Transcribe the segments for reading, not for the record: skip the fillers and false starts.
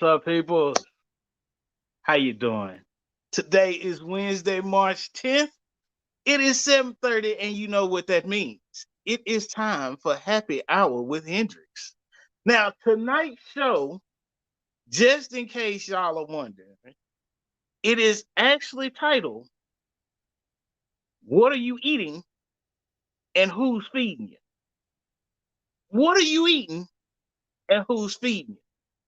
What's up, people? How you doing? Today is Wednesday, March 10th. It is 7:30, and you know what that means. It is time for Happy Hour with Hendrix. Now, tonight's show, just in case y'all are wondering, it is actually titled, What Are You Eating and Who's Feeding You? What are you eating and who's feeding you?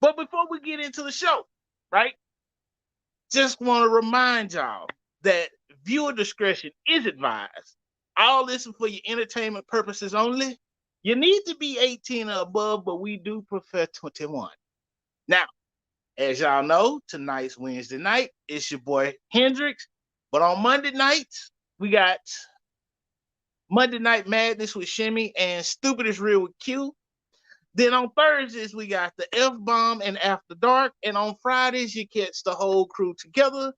But before we get into the show, right? Just want to remind y'all that viewer discretion is advised. All this is for your entertainment purposes only. You need to be 18 or above, but we do prefer 21. Now, as y'all know, tonight's Wednesday night. It's your boy Hendrix. But on Monday nights, we got Monday Night Madness with Shimmy and Stupid is Real with Q. Then on Thursdays, we got the F Bomb and After Dark. And on Fridays, you catch the whole crew together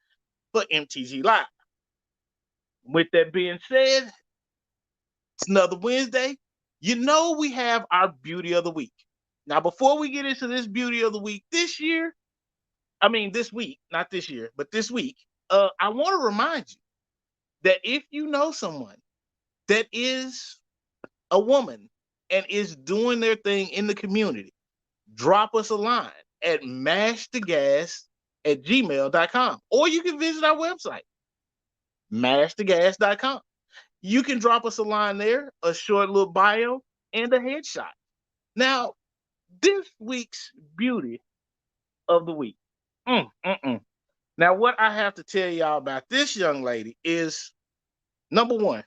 for MTG Live. With that being said, it's another Wednesday. You know we have our Beauty of the Week. Now, before we get into this Beauty of the Week this week, not this year, but this week, I want to remind you that if you know someone that is a woman and is doing their thing in the community, drop us a line at mashthegas@gmail.com. Or you can visit our website, mashthegas.com. You can drop us a line there, a short little bio, and a headshot. Now, this week's Beauty of the Week. Now, what I have to tell y'all about this young lady is, number one,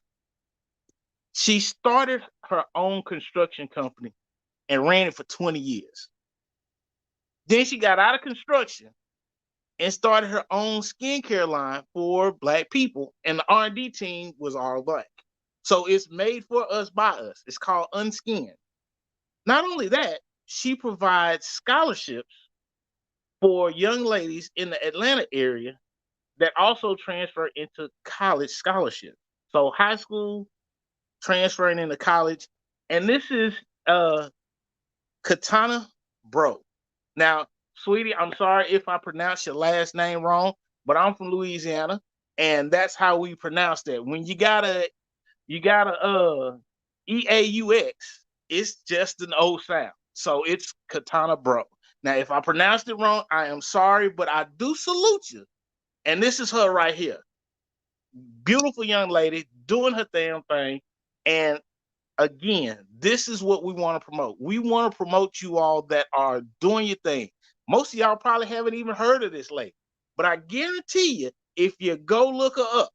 she started her own construction company and ran it for 20 years. Then she got out of construction and started her own skincare line for Black people, and the R&D team was all Black. So it's made for us by us. It's called Unskin. Not only that, she provides scholarships for young ladies in the Atlanta area that also transfer into college scholarships. So high school transferring into college. And this is Katana Bro. Now, sweetie, I'm sorry if I pronounce your last name wrong, but I'm from Louisiana, and that's how we pronounce that. When you gotta EAUX, it's just an old sound. So it's Katana Bro. Now, if I pronounced it wrong, I am sorry, but I do salute you. And this is her right here. Beautiful young lady doing her damn thing. And again, this is what we want to promote. We want to promote you all that are doing your thing. Most of y'all probably haven't even heard of this lady, but I guarantee you, if you go look her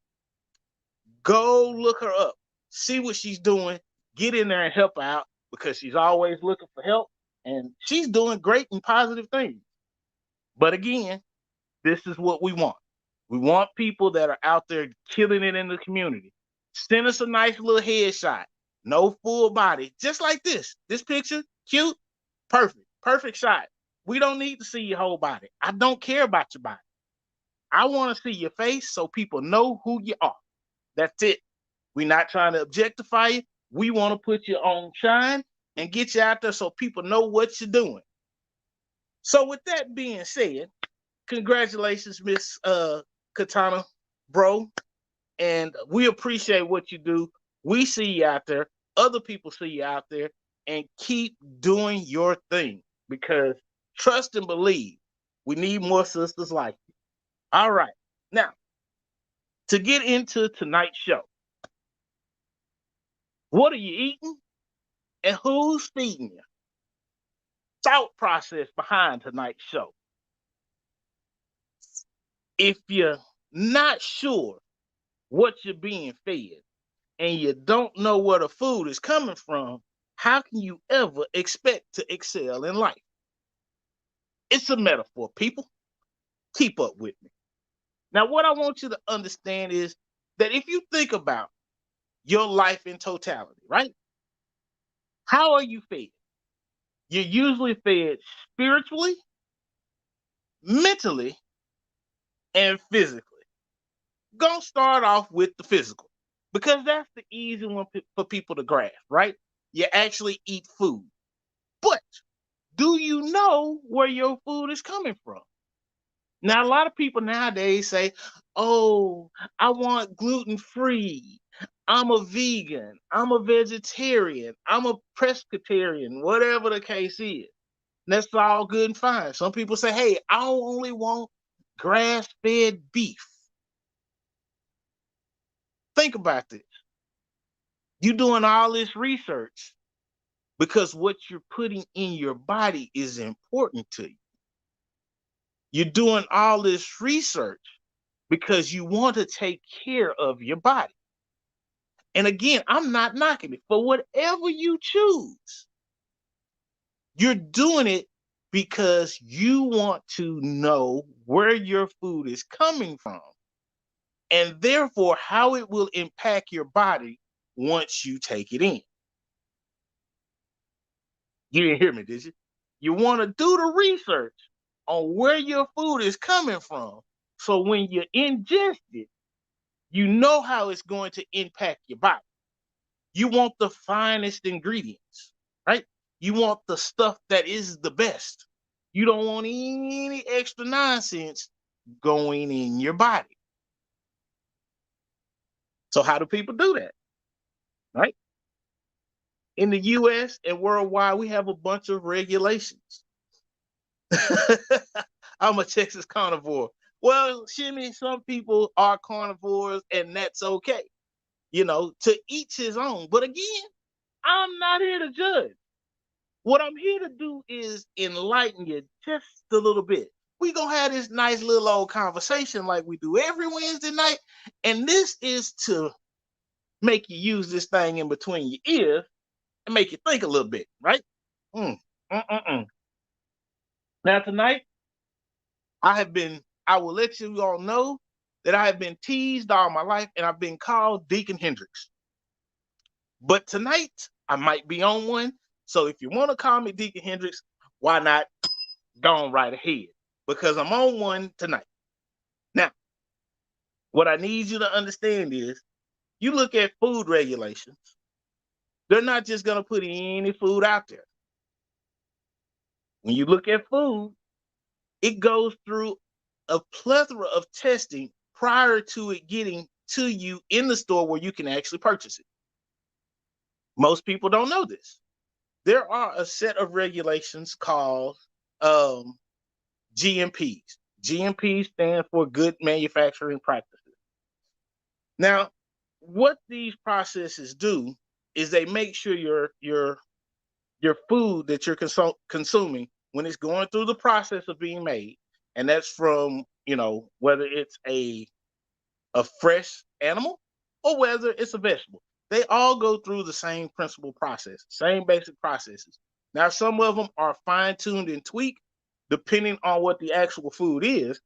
up, see what she's doing, get in there and help her out, because she's always looking for help and she's doing great and positive things. But again, this is what we want. We want people that are out there killing it in the community. Send us a nice little headshot. No full body. Just like this. This picture, cute, perfect. Perfect shot. We don't need to see your whole body. I don't care about your body. I want to see your face so people know who you are. That's it. We're not trying to objectify you. We want to put you on shine and get you out there so people know what you're doing. So with that being said, congratulations, Miss Katana Bro. And we appreciate what you do. We see you out there. Other people see you out there. And keep doing your thing. Because trust and believe, we need more sisters like you. All right. Now, to get into tonight's show, what are you eating and who's feeding you? Thought process behind tonight's show. If you're not sure what you're being fed and you don't know where the food is coming from, how can you ever expect to excel in life? It's a metaphor, people. Keep up with me. Now, what I want you to understand is that if you think about your life in totality, right? How are you fed? You're usually fed spiritually, mentally, and physically. Gonna start off with the physical, because that's the easy one for people to grasp, right? You actually eat food. But do you know where your food is coming from? Now, a lot of people nowadays say, oh, I want gluten free. I'm a vegan. I'm a vegetarian. I'm a pescatarian, whatever the case is. That's all good and fine. Some people say, hey, I only want grass fed beef. Think about this. You're doing all this research because what you're putting in your body is important to you. You're doing all this research because you want to take care of your body. And again, I'm not knocking it. For whatever you choose, you're doing it because you want to know where your food is coming from and therefore how it will impact your body once you take it in. You didn't hear me, did you? You want to do the research on where your food is coming from. So when you ingest it, you know how it's going to impact your body. You want the finest ingredients, right? You want the stuff that is the best. You don't want any extra nonsense going in your body. So how do people do that, right? In the US and worldwide, we have a bunch of regulations. I'm a Texas carnivore. Well, Shimmy, some people are carnivores, and that's okay. To each his own. But again, I'm not here to judge. What I'm here to do is enlighten you just a little bit. We gonna have this nice little old conversation like we do every Wednesday night, and this is to make you use this thing in between your ears and make you think a little bit, right? Mm, Now tonight, I will let you all know that I have been teased all my life and I've been called Deacon Hendrix. But tonight, I might be on one. So if you want to call me Deacon Hendrix, why not go on right ahead? Because I'm on one tonight. Now, what I need you to understand is you look at food regulations, they're not just going to put any food out there. When you look at food, it goes through a plethora of testing prior to it getting to you in the store where you can actually purchase it. Most people don't know this. There are a set of regulations called GMPs. GMPs stand for Good Manufacturing Practices. Now, what these processes do is they make sure your food that you're consuming when it's going through the process of being made, and that's from whether it's a fresh animal or whether it's a vegetable. They all go through the same principal process, same basic processes. Now, some of them are fine-tuned and tweaked depending on what the actual food is,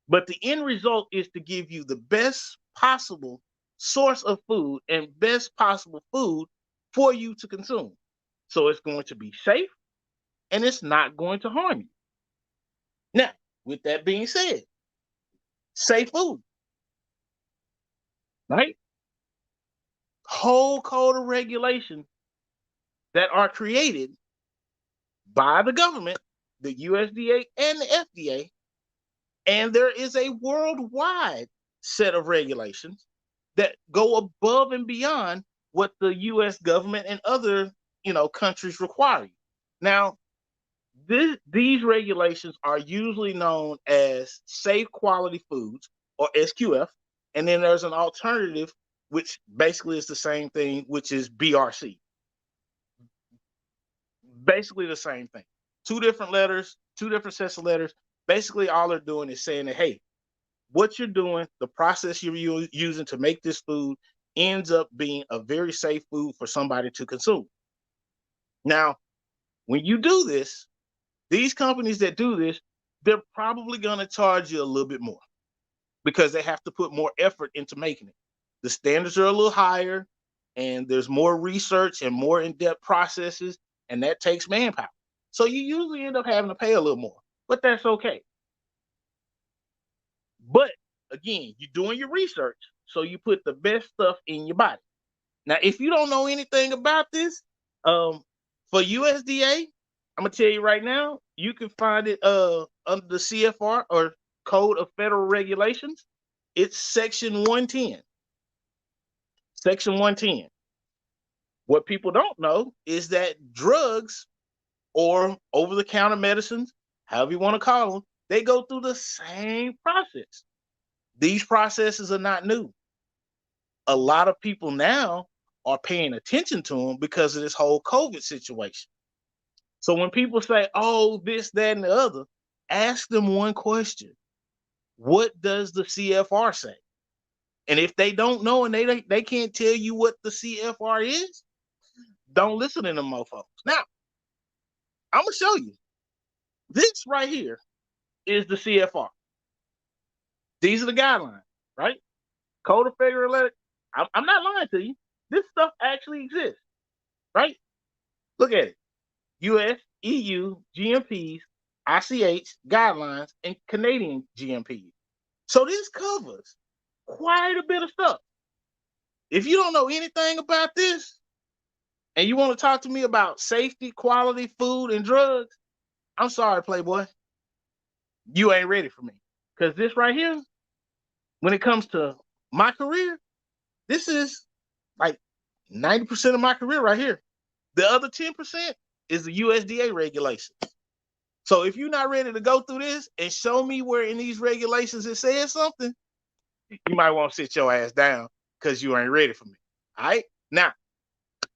but the end result is to give you the best possible source of food and best possible food for you to consume. So it's going to be safe and it's not going to harm you. Now, with that being said, safe food, right? Whole code of regulations that are created by the government, the USDA and the FDA, and there is a worldwide set of regulations that go above and beyond what the US government and other, countries require. Now, these regulations are usually known as safe quality foods or SQF, and then there's an alternative which basically is the same thing, which is BRC. Basically the same thing. Two different letters, two different sets of letters. Basically, all they're doing is saying that, hey, what you're doing, the process you're using to make this food ends up being a very safe food for somebody to consume. Now, when you do this, these companies that do this, they're probably going to charge you a little bit more because they have to put more effort into making it. The standards are a little higher and there's more research and more in-depth processes, and that takes manpower. So you usually end up having to pay a little more, but that's okay. But again, you're doing your research, so you put the best stuff in your body. Now, if you don't know anything about this, for USDA, I'm gonna tell you right now, you can find it under the CFR or Code of Federal Regulations. It's section 110. Section 110. What people don't know is that drugs or over-the-counter medicines, however you want to call them, they go through the same process. These processes are not new. A lot of people now are paying attention to them because of this whole COVID situation. So when people say, oh, this, that, and the other, ask them one question. What does the CFR say? And if they don't know and they can't tell you what the CFR is, don't listen to them mofos. Now, I'm going to show you. This right here is the CFR. These are the guidelines, right? Code of Federal Regulations. I'm not lying to you. This stuff actually exists, right? Look at it. US, EU, GMPs, ICH, guidelines, and Canadian GMPs. So this covers quite a bit of stuff. If you don't know anything about this, and you want to talk to me about safety, quality, food, and drugs, I'm sorry, Playboy. You ain't ready for me. Because this right here, when it comes to my career, this is like 90% of my career right here. The other 10% is the USDA regulations. So if you're not ready to go through this and show me where in these regulations it says something, you might want to sit your ass down because you ain't ready for me. All right? Now,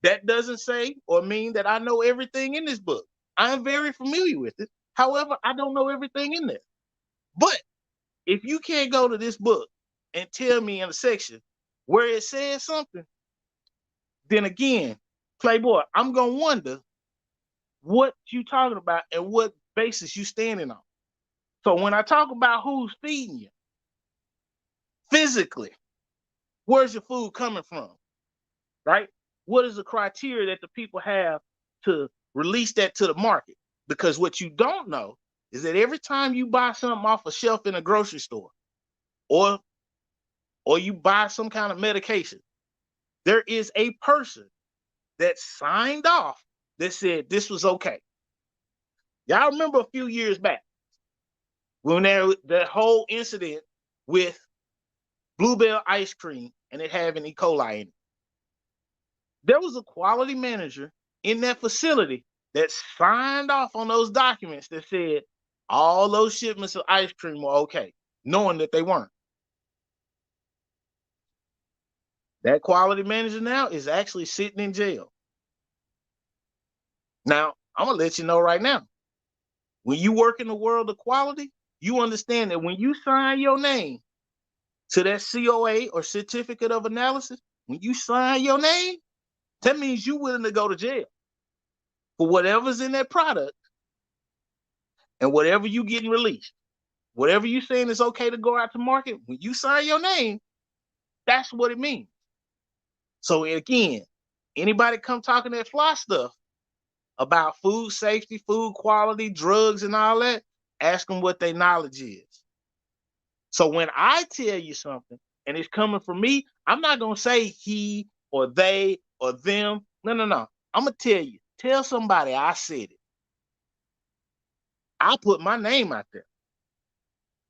that doesn't say or mean that I know everything in this book. I'm very familiar with it. However, I don't know everything in there. But if you can't go to this book and tell me in a section where it says something, then again, Playboy, I'm going to wonder what you talking about and what basis you standing on. So when I talk about who's feeding you, physically, where's your food coming from, right? What is the criteria that the people have to release that to the market? Because what you don't know is that every time you buy something off a shelf in a grocery store or you buy some kind of medication, there is a person that signed off that said this was okay. Y'all remember a few years back when that whole incident with Bluebell ice cream and it having E. coli in it. There was a quality manager in that facility that signed off on those documents that said all those shipments of ice cream were okay, knowing that they weren't. That quality manager now is actually sitting in jail. Now, I'm going to let you know right now, when you work in the world of quality, you understand that when you sign your name to that COA or certificate of analysis, when you sign your name, that means you're willing to go to jail for whatever's in that product and whatever you getting released. Whatever you saying is okay to go out to market, when you sign your name, that's what it means. So again, anybody come talking that fly stuff about food safety, food quality, drugs, and all that, ask them what their knowledge is. So when I tell you something and it's coming from me, I'm not going to say he or they or them. No. I'm going to tell you. Tell somebody I said it. I put my name out there.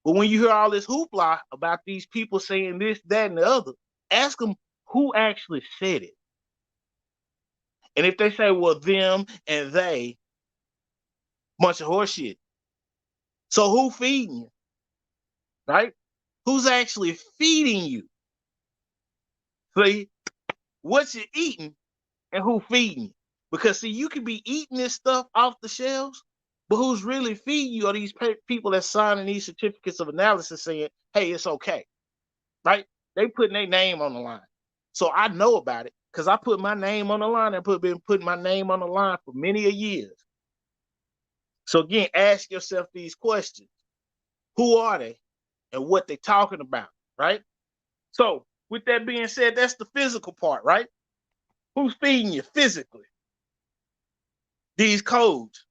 But when you hear all this hoopla about these people saying this, that, and the other, ask them who actually said it. And if they say, well, them and they, bunch of horseshit. So who feeding you? Right? Who's actually feeding you? See, what you eating and who feeding you? Because see, you could be eating this stuff off the shelves, but who's really feeding you are these people that signing these certificates of analysis saying, hey, it's okay. Right? They putting their name on the line. So I know about it because I put my name on the line and been putting my name on the line for many a years. So again, ask yourself these questions. Who are they and what they talking about, right? So with that being said, that's the physical part, right? Who's feeding you physically? These codes,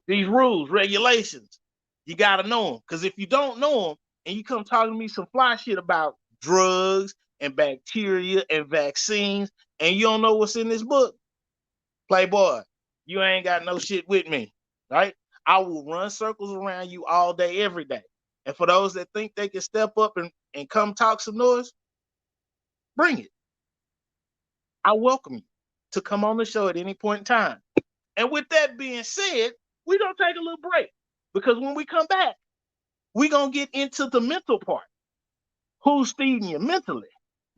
these rules, regulations, you got to know them. Because if you don't know them and you come talking to me some fly shit about drugs and bacteria and vaccines and you don't know what's in this book, Playboy, you ain't got no shit with me, right? I will run circles around you all day, every day. And for those that think they can step up and come talk some noise, bring it. I welcome you to come on the show at any point in time. And with that being said, we're going to take a little break because when we come back, we're going to get into the mental part. Who's feeding you mentally,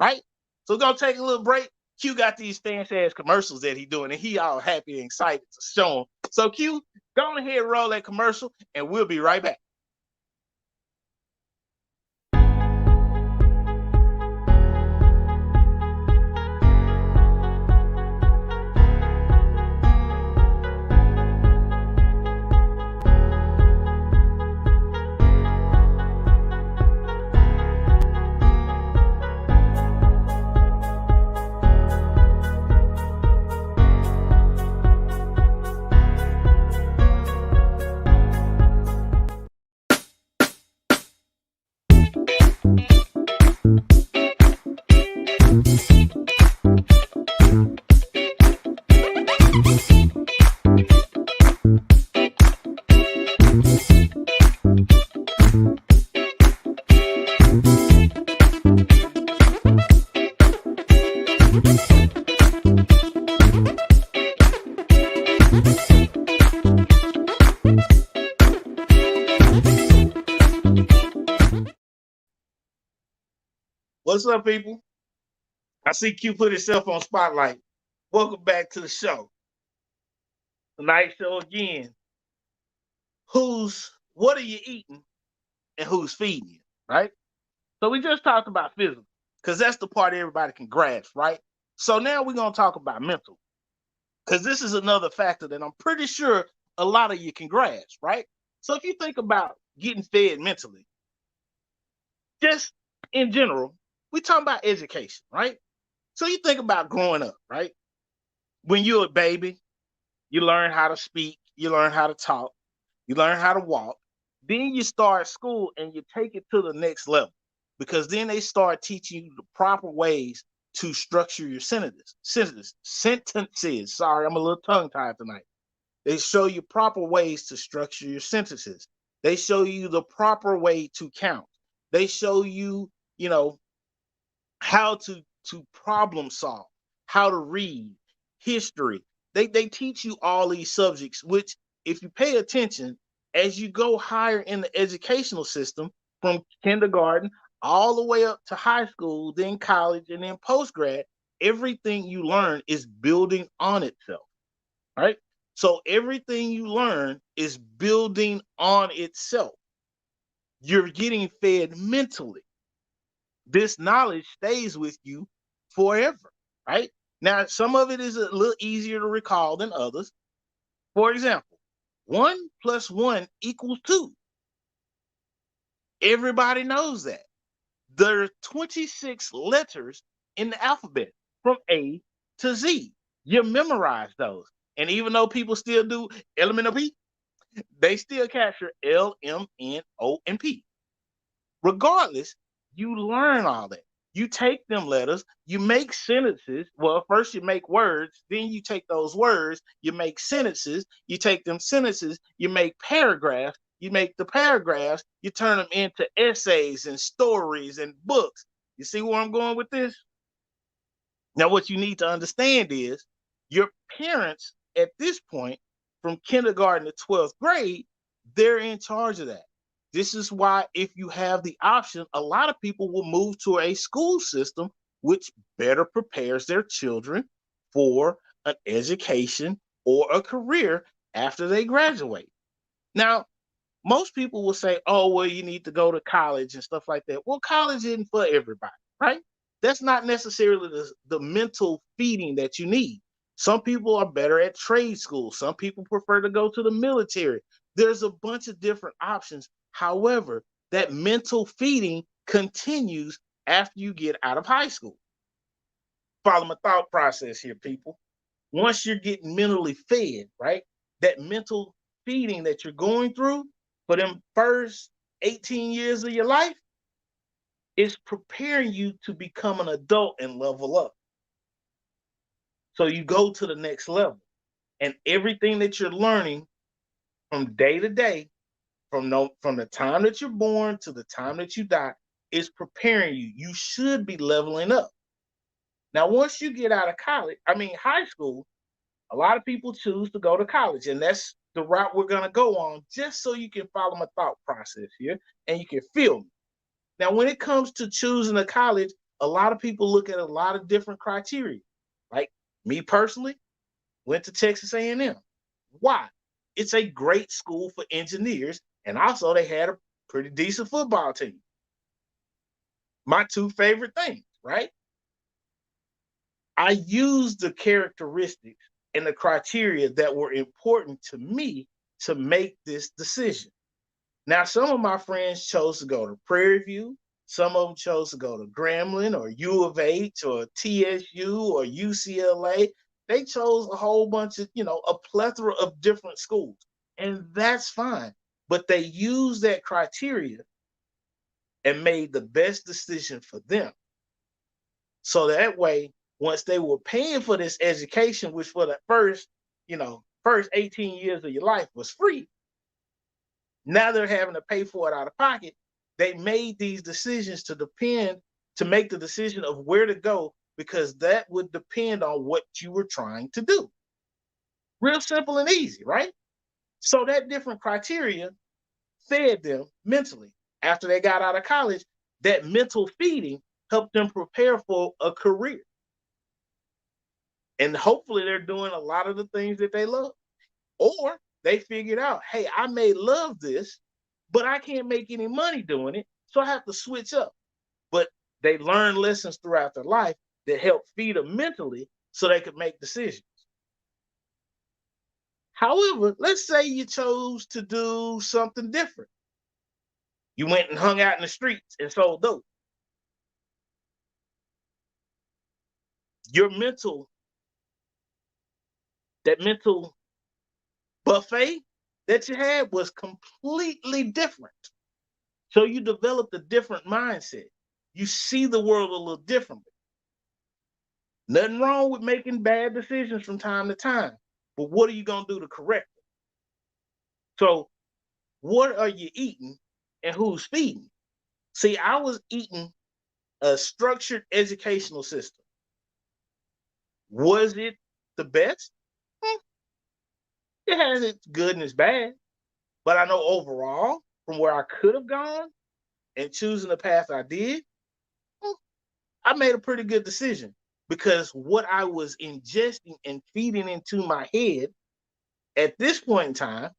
right? So we're going to take a little break. Q got these fancy ass commercials that he doing, and he all happy and excited to show them. So Q, go ahead and roll that commercial, and we'll be right back. What's up, people? I see Q put himself on spotlight. Welcome back to the show. Tonight's show again. What are you eating and who's feeding you, right? So we just talked about physical because that's the part everybody can grasp, right? So now we're going to talk about mental because this is another factor that I'm pretty sure a lot of you can grasp, right? So if you think about getting fed mentally, just in general, we talking about education, right? So you think about growing up, right? When you're a baby, you learn how to speak, you learn how to talk, you learn how to walk. Then you start school and you take it to the next level because then they start teaching you the proper ways to structure your sentences. Sorry, I'm a little tongue tied tonight. They show you proper ways to structure your sentences. They show you the proper way to count. They show you, how to problem solve, how to read, history. They teach you all these subjects, which if you pay attention, as you go higher in the educational system, from kindergarten all the way up to high school, then college, and then post-grad, everything you learn is building on itself, right? So everything you learn is building on itself. You're getting fed mentally. This knowledge stays with you forever, right? Now, some of it is a little easier to recall than others. For example, 1 + 1 = 2. Everybody knows that. There are 26 letters in the alphabet from A to Z. You memorize those. And even though people still do L, M, N, O, P, they still capture L, M, N, O, and P. Regardless, you learn all that. You take them letters, you make sentences. Well, first you make words, then you take those words, you make sentences, you take them sentences, you make paragraphs, you make the paragraphs, you turn them into essays and stories and books. You see where I'm going with this? Now, what you need to understand is your parents at this point, from kindergarten to 12th grade, they're in charge of that. This is why, if you have the option, a lot of people will move to a school system which better prepares their children for an education or a career after they graduate. Now, most people will say, oh, well, you need to go to college and stuff like that. Well, college isn't for everybody, right? That's not necessarily the mental feeding that you need. Some people are better at trade school. Some people prefer to go to the military. There's a bunch of different options. However, that mental feeding continues after you get out of high school. Follow my thought process here, people. Once you're getting mentally fed, right? That mental feeding that you're going through for them first 18 years of your life is preparing you to become an adult and level up. So you go to the next level. And everything that you're learning from day to day, from the time that you're born to the time that you die, is preparing you. You should be leveling up. Now, once you get out of college, high school, a lot of people choose to go to college, and that's the route we're going to go on, just so you can follow my thought process here and you can feel me. Now, when it comes to choosing a college, a lot of people look at a lot of different criteria. Like me personally, went to Texas A&M. Why? It's a great school for engineers, and also they had a pretty decent football team. My two favorite things, right? I used the characteristics and the criteria that were important to me to make this decision. Now, some of my friends chose to go to Prairie View. Some of them chose to go to Grambling or U of H or TSU or UCLA. They chose a whole bunch of, a plethora of different schools. And that's fine. But they used that criteria and made the best decision for them. So that way, once they were paying for this education, which for the first 18 years of your life was free, now they're having to pay for it out of pocket. They made these decisions to make the decision of where to go, because that would depend on what you were trying to do. Real simple and easy, right? So that different criteria fed them mentally. After they got out of college, that mental feeding helped them prepare for a career. And hopefully they're doing a lot of the things that they love. Or they figured out, hey, I may love this, but I can't make any money doing it, so I have to switch up. But they learned lessons throughout their life that help feed them mentally so they could make decisions. However, let's say you chose to do something different. You went and hung out in the streets and sold dope. Your that mental buffet that you had was completely different. So you developed a different mindset. You see the world a little differently. Nothing wrong with making bad decisions from time to time, but what are you going to do to correct it? So what are you eating and who's feeding? See, I was eating a structured educational system. Was it the best? It has its good and its bad. But I know overall, from where I could have gone and choosing the path I did, I made a pretty good decision, because what I was ingesting and feeding into my head at this point in time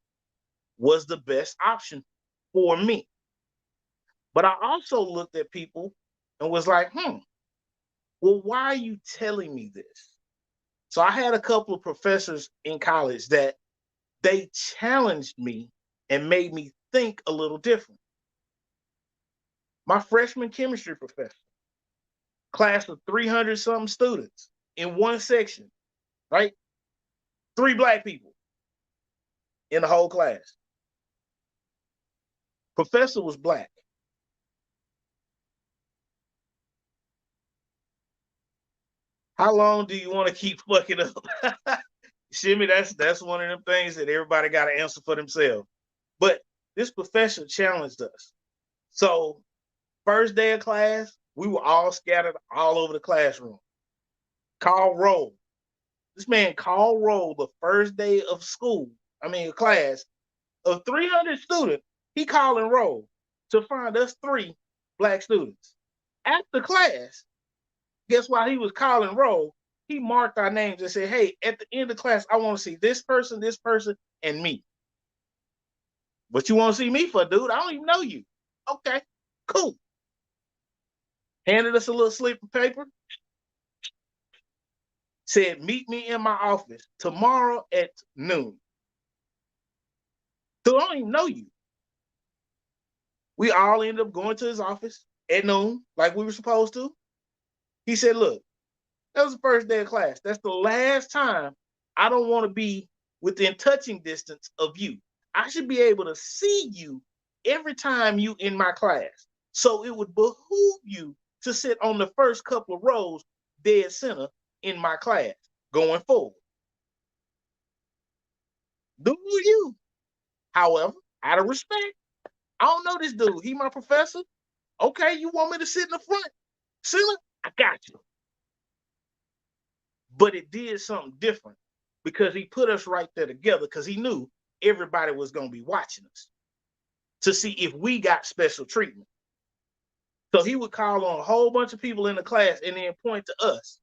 was the best option for me. But I also looked at people and was like, well, why are you telling me this? So I had a couple of professors in college that they challenged me and made me think a little different. My freshman chemistry professor, class of 300 something students in one section, right? 3 Black people in the whole class. Professor was Black. How long do you want to keep fucking up? Shimmy, that's one of them things that everybody got to answer for themselves. But this professor challenged us. So first day of class, we were all scattered all over the classroom. Call roll. This man called roll the first day of school, class of 300 students. He called and roll to find us 3 Black students. After class, guess why he was calling roll? He marked our names and said, hey, at the end of class, I want to see this person, and me. What you want to see me for, dude? I don't even know you. Okay, cool. Handed us a little slip of paper. Said, meet me in my office tomorrow at noon. Dude, I don't even know you. We all ended up going to his office at noon, like we were supposed to. He said, look, that was the first day of class. That's the last time. I don't want to be within touching distance of you. I should be able to see you every time you in my class. So it would behoove you to sit on the first couple of rows dead center in my class going forward. Do you? However, out of respect, I don't know this dude. He my professor. Okay, you want me to sit in the front? Ceiling? I got you. But it did something different because he put us right there together because he knew everybody was going to be watching us to see if we got special treatment. So he would call on a whole bunch of people in the class and then point to us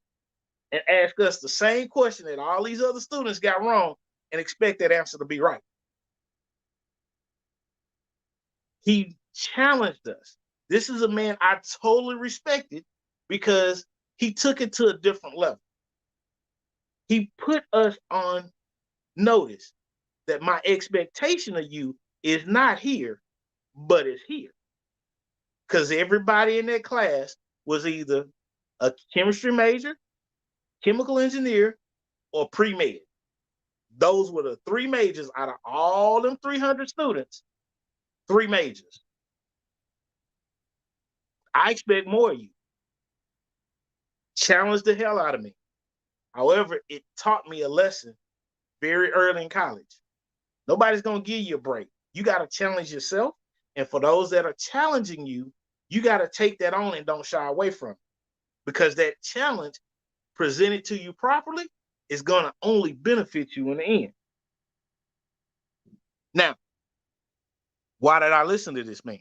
and ask us the same question that all these other students got wrong and expect that answer to be right. He challenged us. This is a man I totally respected because he took it to a different level. He put us on notice that my expectation of you is not here, but it's here. Because everybody in that class was either a chemistry major, chemical engineer, or pre-med. Those were the three majors out of all them 300 students, three majors. I expect more of you. Challenged the hell out of me. However, it taught me a lesson very early in college. Nobody's going to give you a break. You got to challenge yourself. And for those that are challenging you, you got to take that on and don't shy away from it. Because that challenge presented to you properly is going to only benefit you in the end. Now, why did I listen to this man?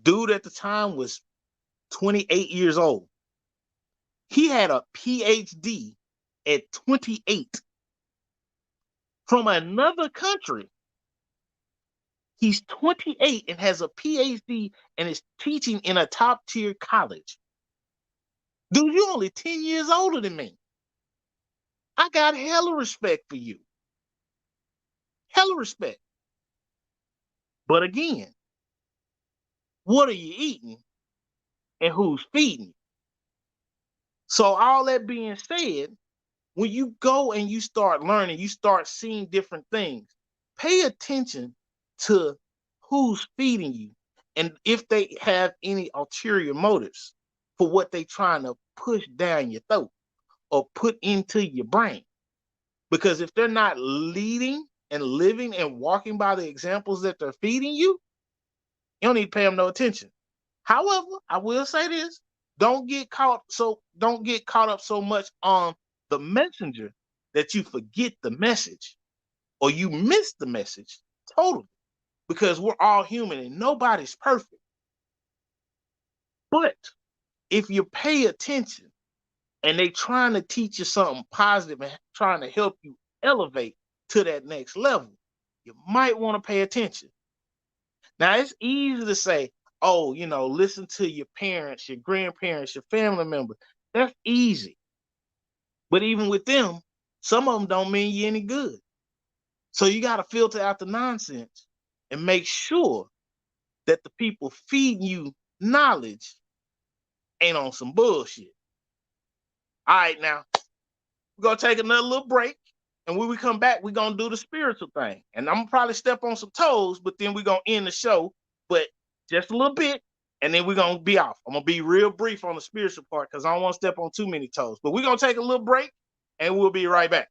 Dude at the time was 28 years old. He had a PhD at 28 from another country. He's 28 and has a PhD and is teaching in a top tier college. Dude, you're only 10 years older than me. I got hella respect for you. Hella respect. But again, what are you eating and who's feeding you? So all that being said, when you go and you start learning, you start seeing different things, pay attention to who's feeding you and if they have any ulterior motives for what they're trying to push down your throat or put into your brain. Because if they're not leading and living and walking by the examples that they're feeding you, you don't need to pay them no attention. However, I will say this, don't get caught up so much on the messenger that you forget the message or you miss the message totally, because we're all human and nobody's perfect. But if you pay attention and they trying to teach you something positive and trying to help you elevate to that next level, you might want to pay attention. Now, it's easy to say, oh, listen to your parents, your grandparents, your family members. That's easy. But even with them, some of them don't mean you any good. So you got to filter out the nonsense and make sure that the people feeding you knowledge ain't on some bullshit. All right, now, we're going to take another little break. And when we come back, we're going to do the spiritual thing. And I'm going to probably step on some toes, but then we're going to end the show, but just a little bit, and then we're going to be off. I'm going to be real brief on the spiritual part because I don't want to step on too many toes. But we're going to take a little break, and we'll be right back.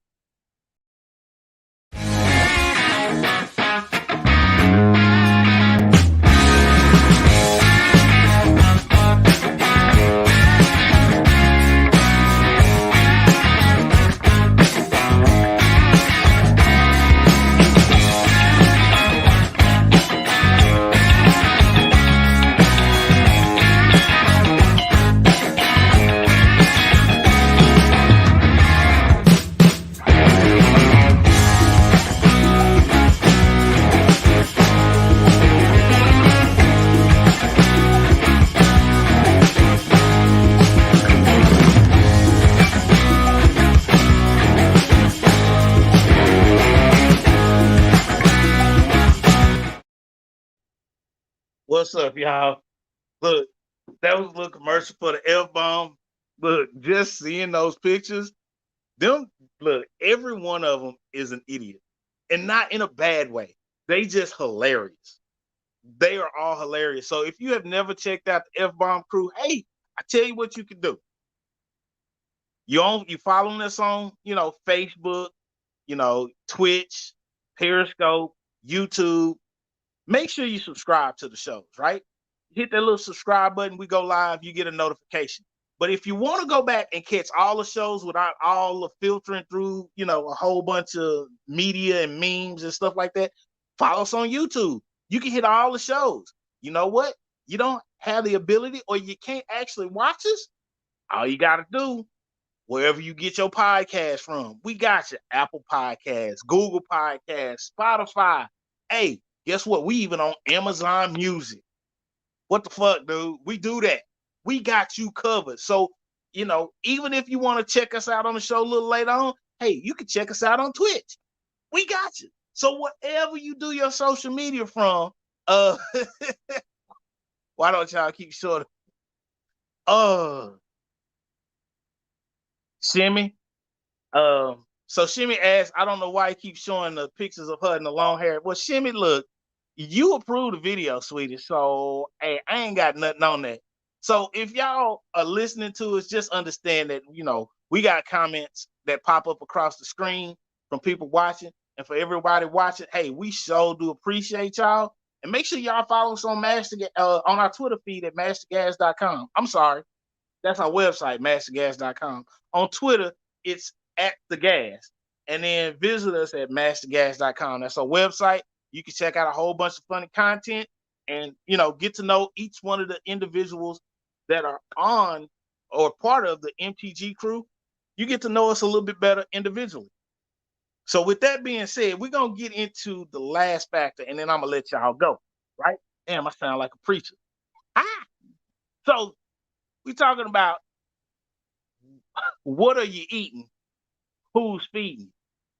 What's up, y'all? Look, that was a little commercial for the F-bomb. Look, just seeing those pictures, every one of them is an idiot. And not in a bad way. They just hilarious. They are all hilarious. So if you have never checked out the F-bomb crew, hey, I tell you what you can do. You following us on, Facebook, Twitch, Periscope, YouTube. Make sure you subscribe to the shows, right? Hit that little subscribe button. We go live, you get a notification. But if you want to go back and catch all the shows without all the filtering through, a whole bunch of media and memes and stuff like that, follow us on YouTube. You can hit all the shows. You know what? You don't have the ability or you can't actually watch us. All you got to do, wherever you get your podcast from, we got you. Apple Podcasts, Google Podcasts, Spotify. Hey, guess what? We even on Amazon Music. What the fuck, dude? We do that. We got you covered. So, even if you want to check us out on the show a little later on, hey, you can check us out on Twitch. We got you. So whatever you do your social media from, why don't y'all keep short of Shimmy? So Shimmy asked, I don't know why he keeps showing the pictures of her in the long hair. Well, Shimmy, look, you approved the video, sweetie. So hey, I ain't got nothing on that. So if y'all are listening to us, just understand that, we got comments that pop up across the screen from people watching. And for everybody watching, hey, we sure do appreciate y'all. And make sure y'all follow us on on our Twitter feed at mastergas.com. I'm sorry. That's our website, mastergas.com. On Twitter, it's at the gas. And then visit us at mastergas.com. That's our website. You can check out a whole bunch of funny content and, get to know each one of the individuals that are on or part of the MTG crew. You get to know us a little bit better individually. So with that being said, we're going to get into the last factor, and then I'm going to let y'all go, right? Damn, I sound like a preacher. So we're talking about what are you eating? Who's feeding?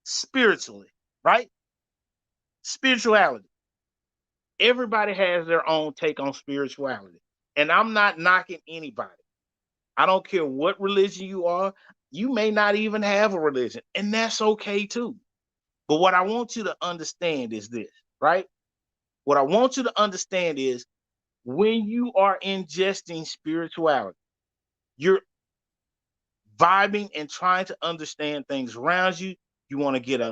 Spiritually, right? Spirituality. Everybody has their own take on spirituality. And I'm not knocking anybody. I don't care what religion you are. You may not even have a religion, and that's okay too. But what I want you to understand is this, right? What I want you to understand is when you are ingesting spirituality, you're vibing and trying to understand things around you. You want to get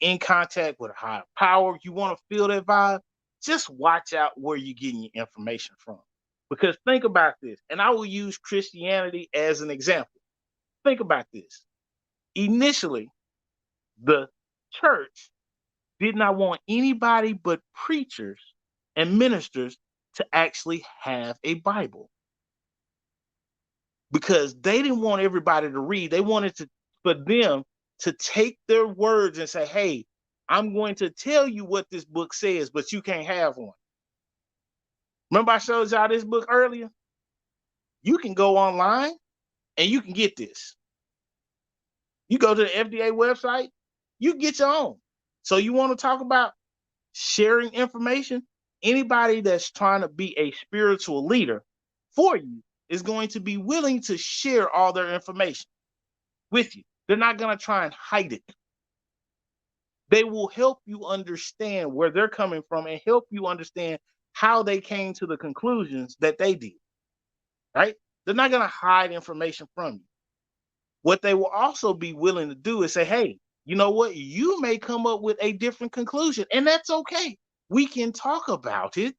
in contact with a higher power. You want to feel that vibe. Just watch out where you're getting your information from. Because think about this, and I will use Christianity as an example. Think about this. Initially, the church did not want anybody but preachers and ministers to actually have a Bible. Because they didn't want everybody to read. They wanted for them to take their words and say, hey, I'm going to tell you what this book says, but you can't have one. Remember I showed y'all this book earlier? You can go online and you can get this. You go to the FDA website, you get your own. So you want to talk about sharing information? Anybody that's trying to be a spiritual leader for you is going to be willing to share all their information with you. They're not going to try and hide it. They will help you understand where they're coming from and help you understand how they came to the conclusions that they did, right? They're not going to hide information from you. What they will also be willing to do is say, hey, you know what? You may come up with a different conclusion, and that's okay. We can talk about it,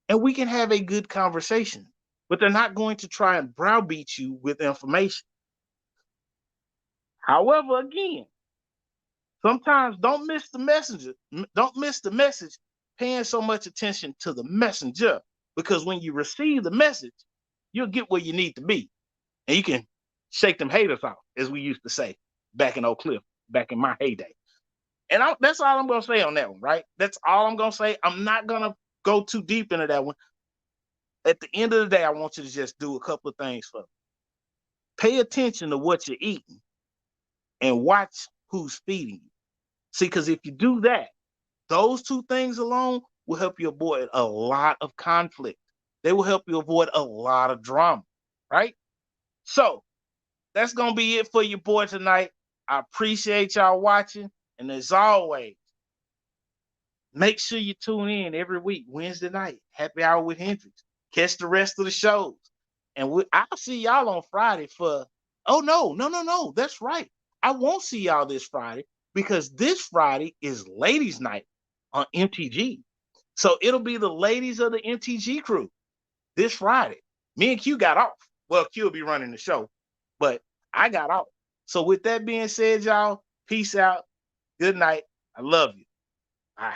and we can have a good conversation, but they're not going to try and browbeat you with information. However, again, sometimes don't miss the messenger. Don't miss the message paying so much attention to the messenger, because when you receive the message, you'll get where you need to be, and you can shake them haters off, as we used to say back in Oak Cliff, back in my heyday. And that's all I'm going to say on that one, right? That's all I'm going to say. I'm not going to go too deep into that one. At the end of the day, I want you to just do a couple of things for me. Pay attention to what you're eating and watch who's feeding you. See, because if you do that, those two things alone will help you avoid a lot of conflict. They will help you avoid a lot of drama, right? So that's going to be it for your boy tonight. I appreciate y'all watching. And as always, make sure you tune in every week, Wednesday night, Happy Hour with Hendrix. Catch the rest of the shows. And I'll see y'all on Friday for, oh, no. That's right. I won't see y'all this Friday because this Friday is ladies' night on MTG. So it'll be the ladies of the MTG crew this Friday. Me and Q got off. Well, Q will be running the show, but I got off. So with that being said, y'all, peace out. Good night. I love you. Bye.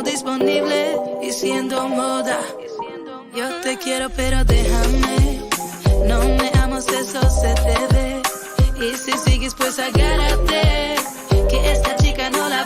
Disponible y siendo moda. Yo te quiero pero déjame. No me amas, eso se te ve. Y si sigues pues agárrate, que esta chica no la